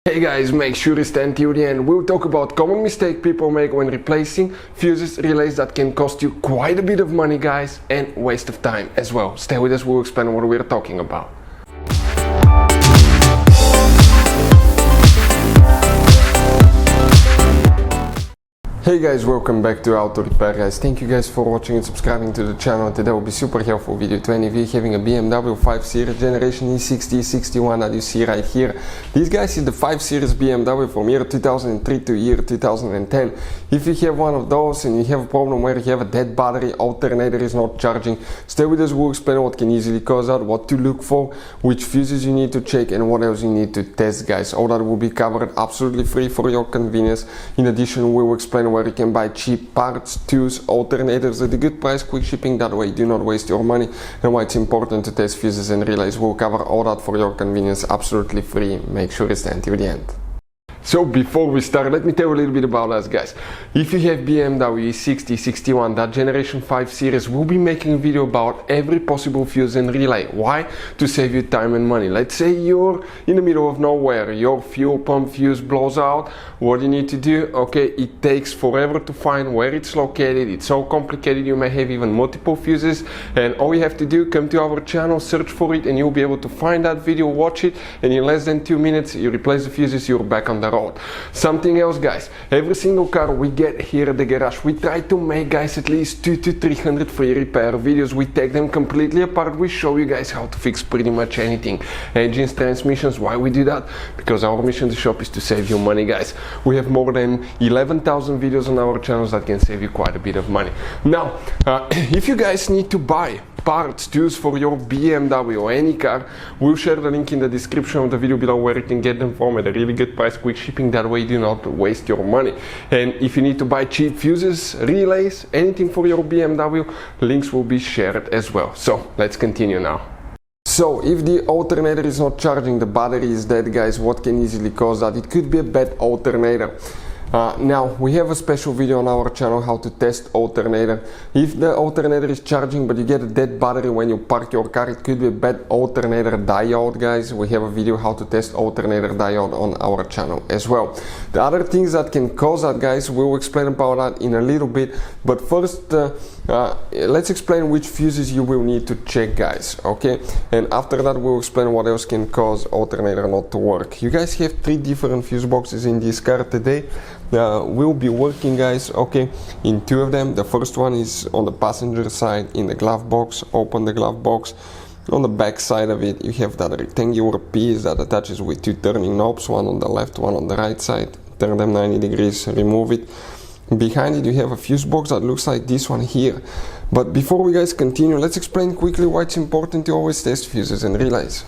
Hey guys, make sure you stay until the end. We'll talk about common mistake people make when replacing fuses, relays that can cost you quite a bit of money, guys, and waste of time as well. Stay with us, we'll explain what we're talking about. Hey guys, welcome back to Auto Repair, guys. Thank you guys for watching and subscribing to the channel. Today will be super helpful video to any of you having a BMW 5 Series generation E60 E61 that you see right here. This guys is the 5 Series BMW from year 2003 to year 2010. If you have one of those and you have a problem where you have a dead battery, alternator is not charging, stay with us, we'll explain what can easily cause that, what to look for, which fuses you need to check, and what else you need to test, guys. All that will be covered absolutely free for your convenience. In addition, we will explain where you can buy cheap parts, tools, alternators at a good price, quick shipping, that way do not waste your money, and why it's important to test fuses and relays. We'll cover all that for your convenience absolutely free. Make sure you stay until the end. So before we start, let me tell you a little bit about us, guys. If you have BMW E60 E61, that generation 5 series, we'll be making a video about every possible fuse and relay. Why? To save you time and money. Let's say you're in the middle of nowhere, your fuel pump fuse blows out. What do you need to do? Okay, it takes forever to find where it's located. It's so complicated, you may have even multiple fuses, and all you have to do, come to our channel, search for it, and you'll be able to find that video, watch it, and in less than 2 minutes you replace the fuses, you're back on the road. Something else, guys, every single car we get here at the garage, we try to make, guys, at least 200 to 300 free repair videos. We take them completely apart, we show you guys how to fix pretty much anything, engines, transmissions. Why we do that? Because our mission to shop is to save you money, guys. We have more than 11,000 videos on our channels that can save you quite a bit of money. Now if you guys need to buy parts, tools for your BMW or any car, we'll share the link in the description of the video below where you can get them from at a really good price, quick shipping, that way you do not waste your money. And if you need to buy cheap fuses, relays, anything for your BMW, links will be shared as well. So let's continue now. So if the alternator is not charging, the battery is dead, guys, what can easily cause that? It could be a bad alternator. Now we have a special video on our channel how to test alternator. If the alternator is charging but you get a dead battery when you park your car, it could be a bad alternator diode, guys. We have a video how to test alternator diode on our channel as well. The other things that can cause that, guys, we'll explain about that in a little bit, but first let's explain which fuses you will need to check, guys, okay? And after that we'll explain what else can cause alternator not to work. You guys have 3 different fuse boxes in this car today. We'll be working, guys, okay, in 2 of them. The first one is on the passenger side in the glove box. Open the glove box. On the back side of it you have that rectangular piece that attaches with 2 turning knobs, one on the left, one on the right side. Turn them 90 degrees, remove it. Behind it you have a fuse box that looks like this one here. But before we guys continue, let's explain quickly why it's important to always test fuses and relays.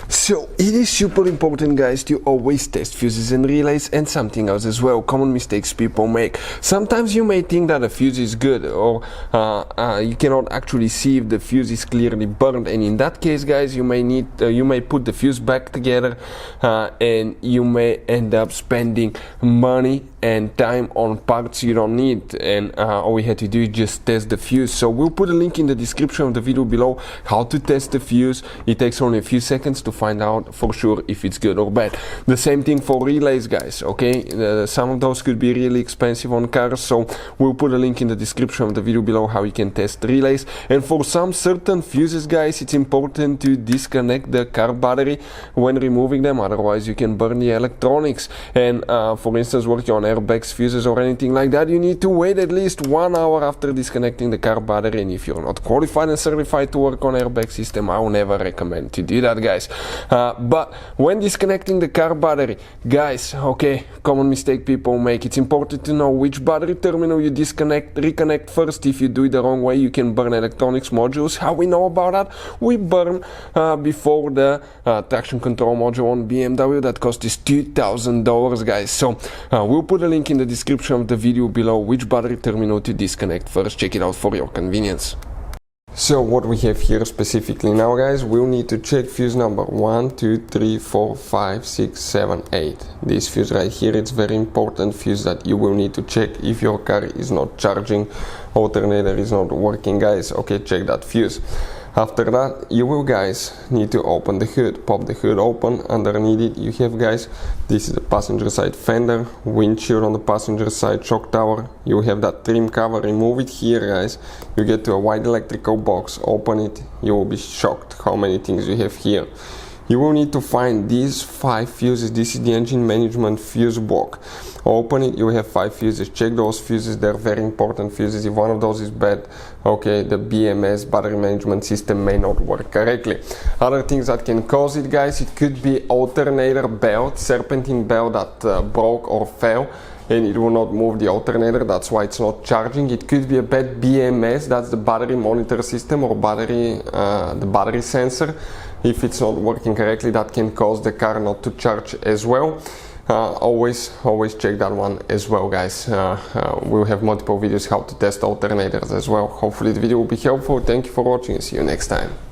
So it is super important, guys, to always test fuses and relays, and something else as well, common mistakes people make. Sometimes you may think that a fuse is good, or you cannot actually see if the fuse is clearly burned, and in that case, guys, you may put the fuse back together and you may end up spending money and time on parts you don't need, and all we had to do is just test the fuse. So we'll put a link in the description of the video below how to test the fuse. It takes only a few seconds to find out for sure if it's good or bad. The same thing for relays, guys, okay? Some of those could be really expensive on cars, so we'll put a link in the description of the video below how you can test relays. And for some certain fuses, guys, it's important to disconnect the car battery when removing them, otherwise you can burn the electronics. And for instance, working on airbags, fuses, or anything like that, you need to wait at least 1 hour after disconnecting the car battery. And if you're not qualified and certified to work on airbag system, I will never recommend to do that, guys. But when disconnecting the car battery, guys, okay, common mistake people make, it's important to know which battery terminal you reconnect first. If you do it the wrong way, you can burn electronics modules. How we know about that? We burn before the traction control module on BMW that cost us $2,000, guys. So we'll put a link in the description of the video below which battery terminal to disconnect first. Check it out for your convenience. So what we have here specifically now, guys, we'll need to check fuse number 1, 2, 3, 4, 5, 6, 7, 8. This fuse right here, it's very important fuse that you will need to check if your car is not charging, alternator is not working, guys. Okay, check that fuse. After that, you will guys need to open the hood. Pop the hood open. Underneath it you have guys, this is the passenger side fender, windshield on the passenger side, shock tower. You have that trim cover. Remove it here guys. You get to a white electrical box. Open it. You will be shocked how many things you have here. You will need to find these 5 fuses. This is the engine management fuse block. Open it, you have 5 fuses. Check those fuses, they're very important fuses. If one of those is bad, okay, the BMS, battery management system, may not work correctly. Other things that can cause it guys, it could be alternator belt, serpentine belt that broke or fell, and it will not move the alternator, that's why it's not charging. It could be a bad BMS, that's the battery monitor system, or the battery sensor. If it's not working correctly, that can cause the car not to charge as well. Always check that one as well guys. We'll have multiple videos how to test alternators as well. Hopefully the video will be helpful. Thank you for watching and see you next time.